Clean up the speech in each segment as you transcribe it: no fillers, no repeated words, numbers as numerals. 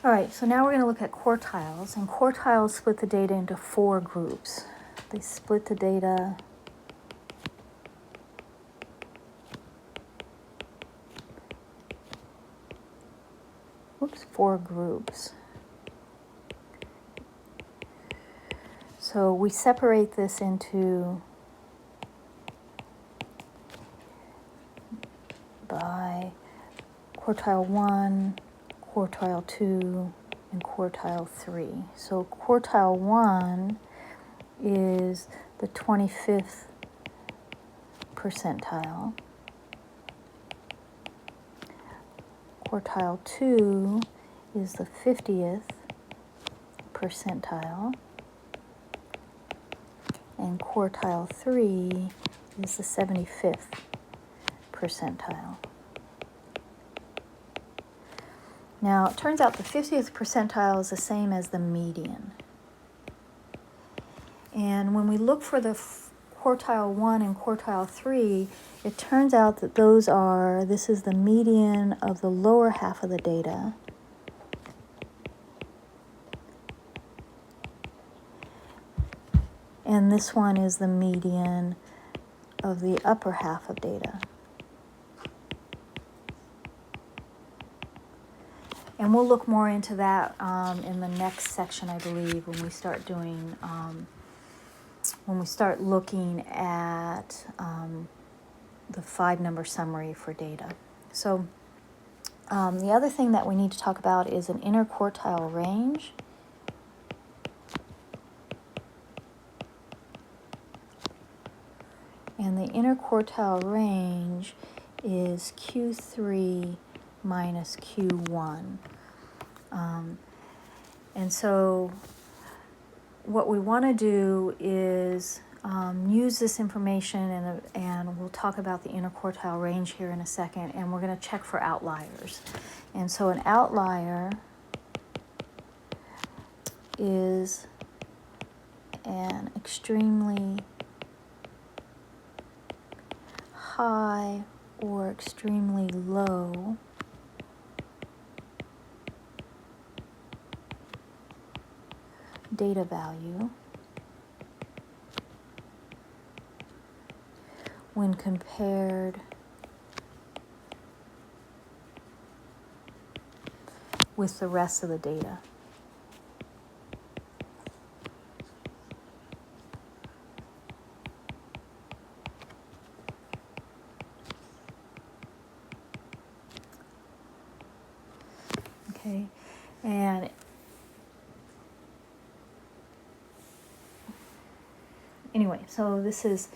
All right, so now we're going to look at quartiles, and quartiles split the data into 4 groups. They split the data four groups. So we separate this into by quartile 1, quartile 2, and quartile 3. So quartile 1 is the 25th percentile. Quartile 2 is the 50th percentile. And quartile 3 is the 75th percentile. Now, it turns out the 50th percentile is the same as the median. And when we look for the quartile 1 and quartile 3, it turns out that this is the median of the lower half of the data. And this one is the median of the upper half of data. And we'll look more into that in the next section, I believe, when we start doing, when we start looking at the 5-number summary for data. So the other thing that we need to talk about is an interquartile range. And the interquartile range is Q3 minus Q1. And so what we want to do is use this information, and we'll talk about the interquartile range here in a second, and we're going to check for outliers. And so an outlier is an extremely high or extremely low data value when compared with the rest of the data. Okay, and anyway, so this is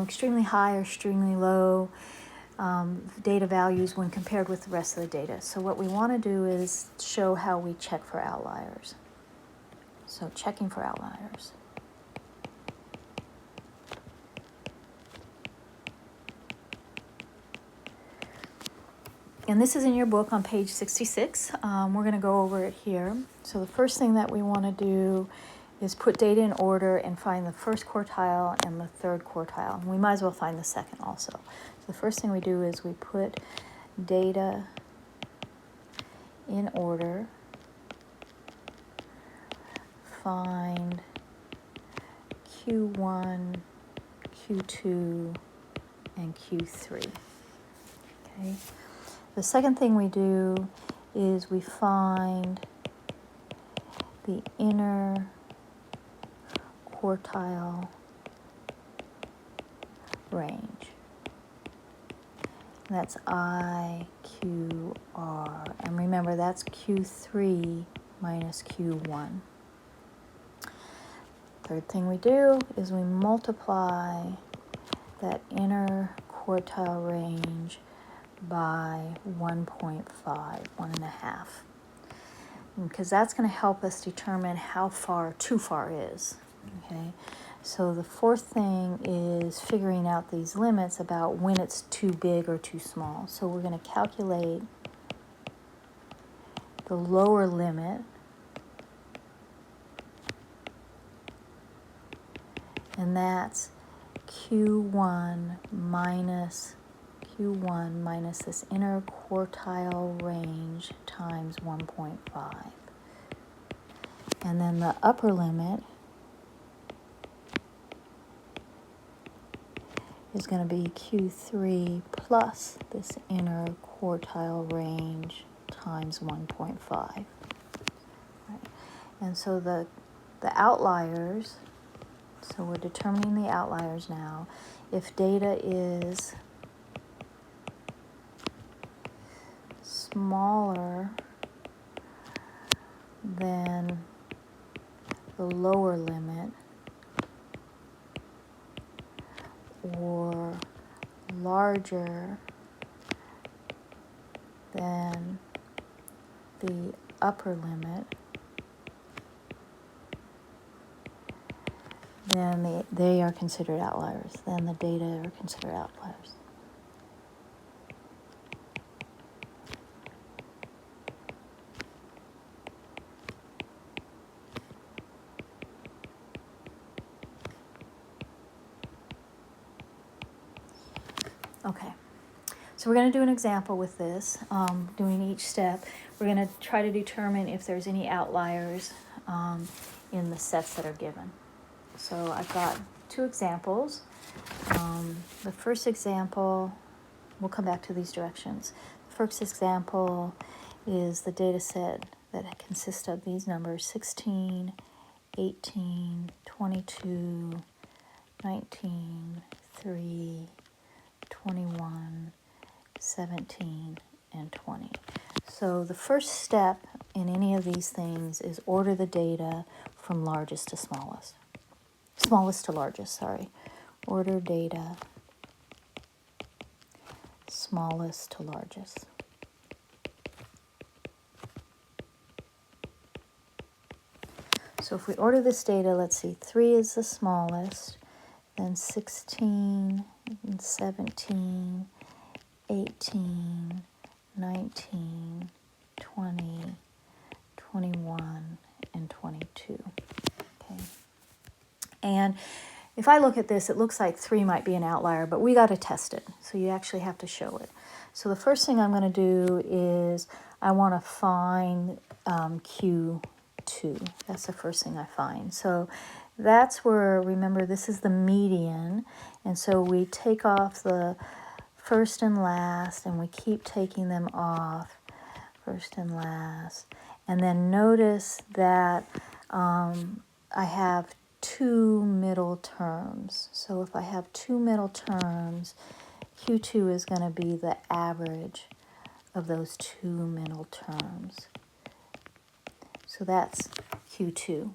extremely high or extremely low data values when compared with the rest of the data. So what we want to do is show how we check for outliers. So checking for outliers. And this is in your book on page 66. We're going to go over it here. So the first thing that we want to do is put data in order and find the first quartile and the third quartile. And we might as well find the second also. So the first thing we do is we put data in order, find Q1, Q2, and Q3. Okay. The second thing we do is we find the inner quartile range. And that's I, Q, R. And remember, that's Q3 minus Q1. Third thing we do is we multiply that inner quartile range by 1.5, 1.5. Because that's going to help us determine how far too far is. Okay, so the fourth thing is figuring out these limits about when it's too big or too small. So we're going to calculate the lower limit, and that's Q1 minus Q1 minus this inner quartile range times 1.5. And then the upper limit is going to be Q3 plus this inner quartile range times 1.5. Right. And so the outliers, so we're determining the outliers now. If data is smaller than the lower limit or larger than the upper limit, then they are considered outliers. Then the data are considered outliers. Okay, so we're going to do an example with this, doing each step. We're going to try to determine if there's any outliers in the sets that are given. So I've got two examples. The first example, we'll come back to these directions. The first example is the data set that consists of these numbers: 16, 18, 22, 19, 3, 21, 17, and 20. So the first step in any of these things is order the data from largest to smallest. Smallest to largest, sorry. Order data smallest to largest. So if we order this data, let's see, 3 is the smallest, then 16, and 17, 18, 19, 20, 21, and 22. Okay. And if I look at this, it looks like 3 might be an outlier, but we got to test it. So you actually have to show it. So the first thing I'm going to do is I want to find Q2. That's the first thing I find. So that's where, remember, this is the median. And so we take off the first and last, and we keep taking them off, first and last. And then notice that I have 2 middle terms. So if I have 2 middle terms, Q2 is going to be the average of those 2 middle terms. So that's Q2.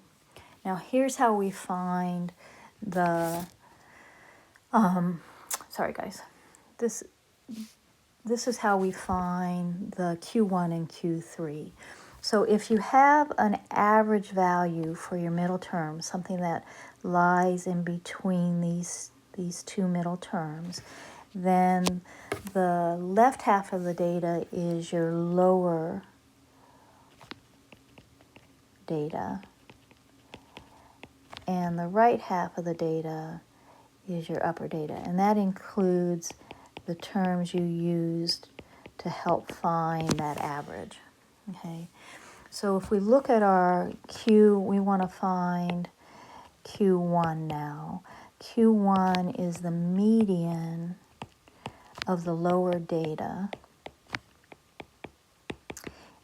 Now here's how we find the, sorry guys, this is how we find the Q1 and Q3. So if you have an average value for your middle term, something that lies in between these 2 middle terms, then the left half of the data is your lower data, and the right half of the data is your upper data, and that includes the terms you used to help find that average. Okay, so if we look at our Q, we want to find Q1 now. Q1 is the median of the lower data,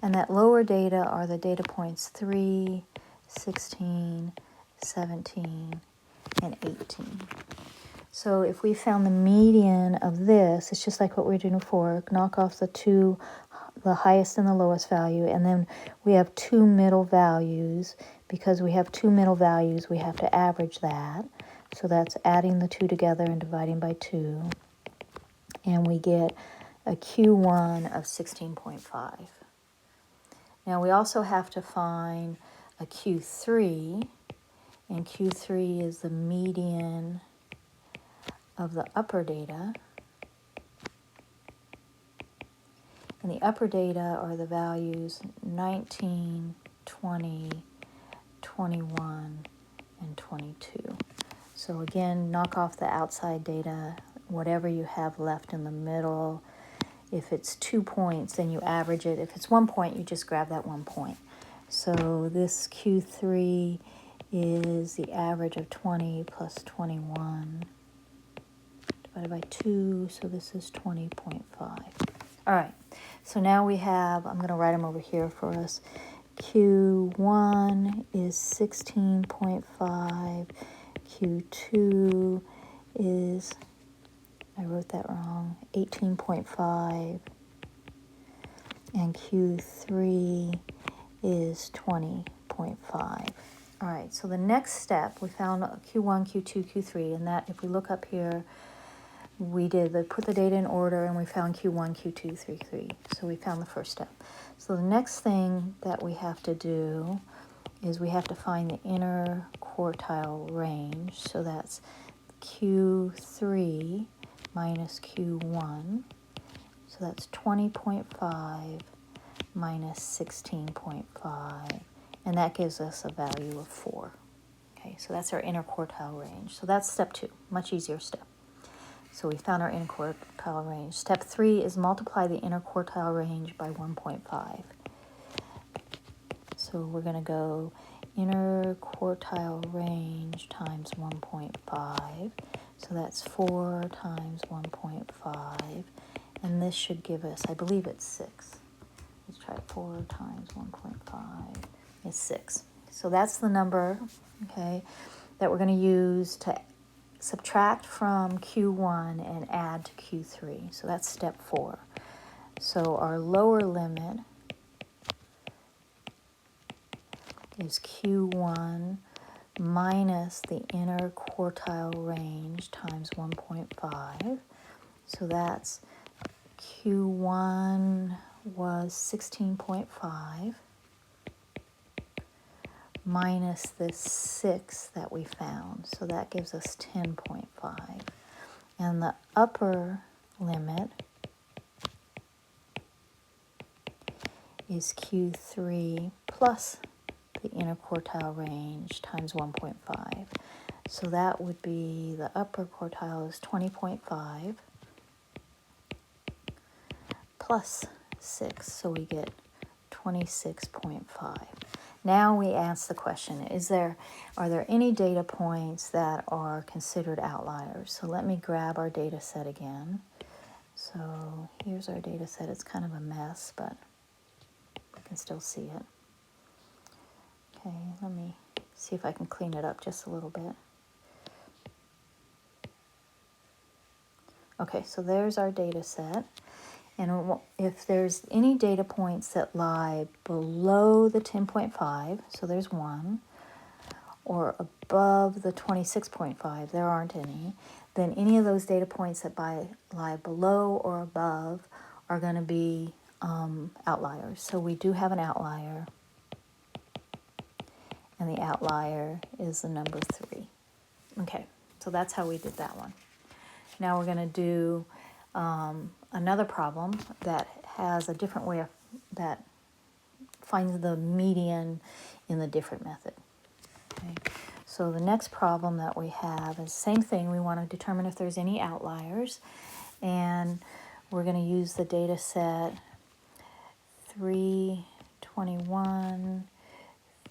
and that lower data are the data points 3, 16, 17, and 18. So if we found the median of this, it's just like what we were doing before. Knock off the highest and the lowest value, and then we have 2 middle values. Because we have 2 middle values, we have to average that. So that's adding the 2 together and dividing by 2. And we get a Q1 of 16.5. Now we also have to find a Q3, and Q3 is the median of the upper data. And the upper data are the values 19, 20, 21, and 22. So again, knock off the outside data. whatever you have left in the middle. If it's 2 points, then you average it. If it's 1 point, you just grab that 1 point. So this Q3 is the average of 20 plus 21 divided by 2, so this is 20.5. All right, so now we have, I'm going to write them over here for us. Q1 is 16.5, Q2 is, I wrote that wrong, 18.5, and Q3 is 20.5. All right, so the next step, we found Q1, Q2, Q3, and that if we look up here, we put the data in order and we found Q1, Q2, Q3. So we found the first step. So the next thing that we have to do is we have to find the inner quartile range. So that's Q3 minus Q1. So that's 20.5 minus 16.5. And that gives us a value of 4. Okay, so that's our inner quartile range. So that's step 2, much easier step. So we found our inner quartile range. Step 3 is multiply the inner quartile range by 1.5. So we're going to go inner quartile range times 1.5. So that's 4 times 1.5. And this should give us, I believe it's 6. Let's try 4 times 1.5 is 6. So that's the number, okay, that we're going to use to subtract from Q1 and add to Q3. So that's step 4. So our lower limit is Q1 minus the inner quartile range times 1.5. So that's Q1 was 16.5 minus this 6 that we found. So that gives us 10.5. And the upper limit is Q3 plus the inner quartile range times 1.5. So that would be, the upper quartile is 20.5 plus 6. So we get 26.5. Now we ask the question, are there any data points that are considered outliers? So let me grab our data set again. So here's our data set. It's kind of a mess, but I can still see it. Okay, let me see if I can clean it up just a little bit. Okay, so there's our data set. And if there's any data points that lie below the 10.5, so there's 1, or above the 26.5, there aren't any, then any of those data points that lie below or above are going to be outliers. So we do have an outlier, and the outlier is the number 3. Okay, so that's how we did that one. Now we're going to do another problem that has a different way that finds the median in the different method. Okay. So the next problem that we have is the same thing. We want to determine if there's any outliers, and we're going to use the data set 321,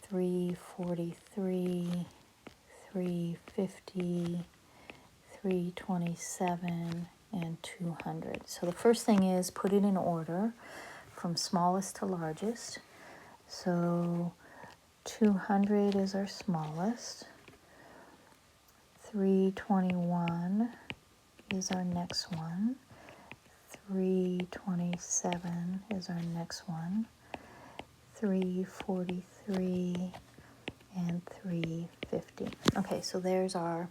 343, 350, 327, and 200. So the first thing is put it in order from smallest to largest. So 200 is our smallest. 321 is our next one. 327 is our next one. 343 and 350. Okay, so there's our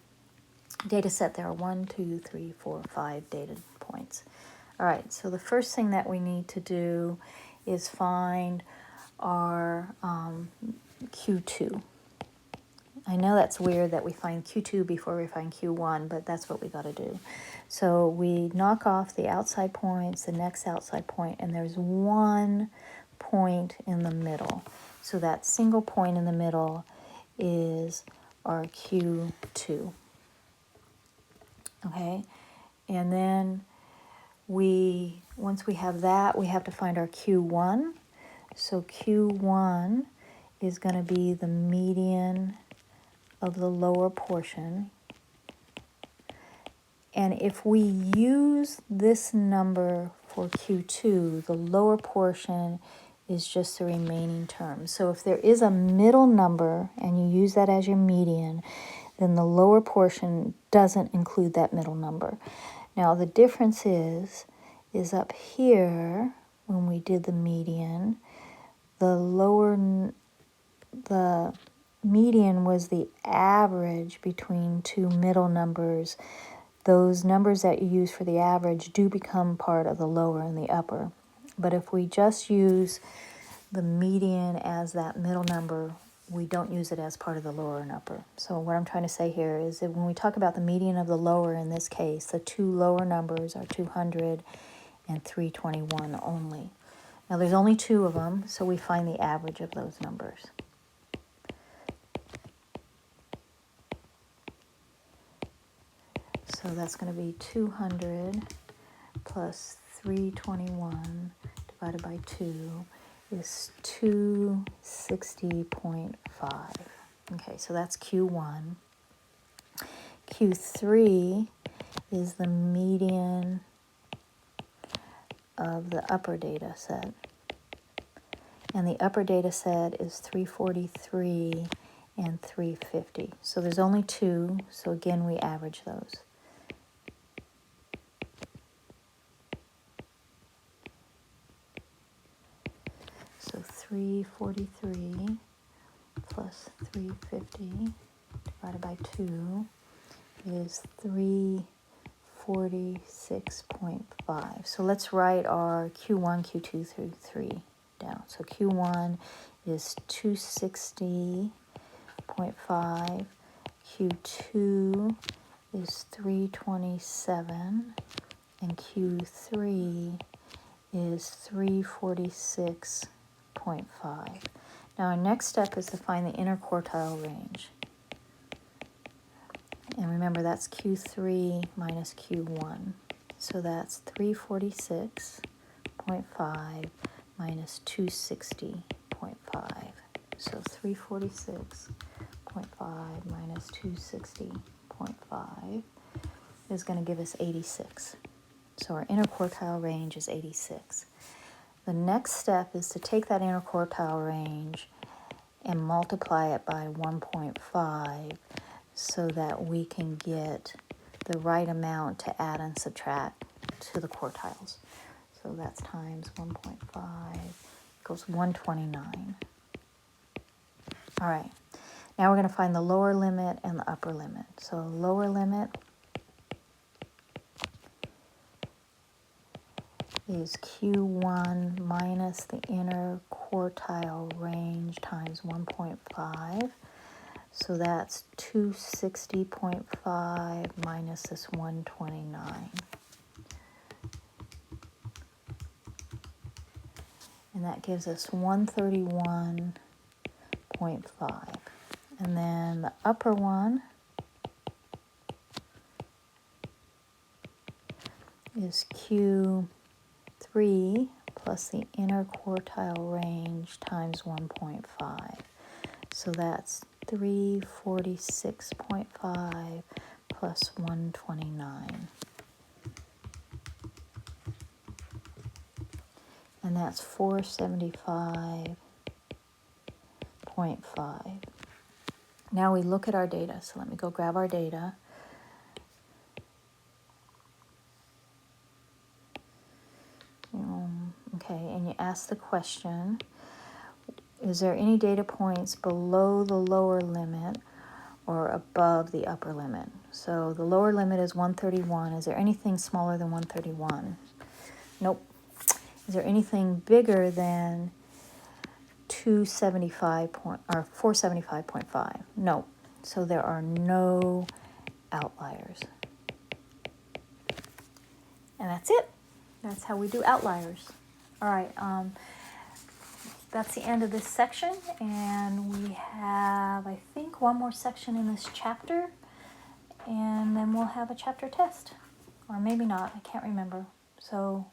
data set. There are 1, 2, 3, 4, 5 data points. All right, so the first thing that we need to do is find our Q2. I know that's weird that we find Q2 before we find Q1, but that's what we got to do. So we knock off the outside points, the next outside point, and there's 1 point in the middle. So that single point in the middle is our Q2. Okay, And then once we have that, we have to find our Q1. So Q1 is going to be the median of the lower portion. And if we use this number for Q2, the lower portion is just the remaining term. So if there is a middle number and you use that as your median, then the lower portion doesn't include that middle number. Now the difference is up here when we did the median, the median was the average between two middle numbers. Those numbers that you use for the average do become part of the lower and the upper. But if we just use the median as that middle number, we don't use it as part of the lower and upper. So what I'm trying to say here is that when we talk about the median of the lower in this case, the two lower numbers are 200 and 321 only. Now there's only two of them, so we find the average of those numbers. So that's going to be 200 plus 321 divided by 2 is 260.5. Okay, so that's Q1. Q3 is the median of the upper data set. And the upper data set is 343 and 350. So there's only two, so again we average those. So 343 plus 350 divided by 2 is 346.5. So let's write our Q1, Q2 through 3 down. So Q1 is 260.5. Q2 is 327. And Q3 is 346.5. Now our next step is to find the interquartile range. And remember that's Q3 minus Q1. So that's 346.5 minus 260.5. So 346.5 minus 260.5 is going to give us 86. So our interquartile range is 86. The next step is to take that interquartile range and multiply it by 1.5 so that we can get the right amount to add and subtract to the quartiles. So that's times 1.5 equals 129. All right, now we're going to find the lower limit and the upper limit. So lower limit is Q1 minus the interquartile range times 1.5. So that's 260.5 minus this 129. And that gives us 131.5. And then the upper one is Q3 plus the interquartile range times 1.5. So that's 346.5 plus 129. And that's 475.5. Now we look at our data. So let me go grab our data. Okay, and you ask the question, is there any data points below the lower limit or above the upper limit? So the lower limit is 131. Is there anything smaller than 131? Nope. Is there anything bigger than 475.5? No. So there are no outliers. And that's it. That's how we do outliers. All right. That's the end of this section, and we have, I think, one more section in this chapter, and then we'll have a chapter test. or maybe not, I can't remember. So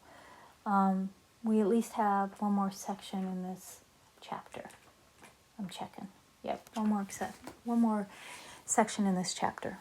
we at least have one more section in this chapter. I'm checking. Yep, one more section in this chapter.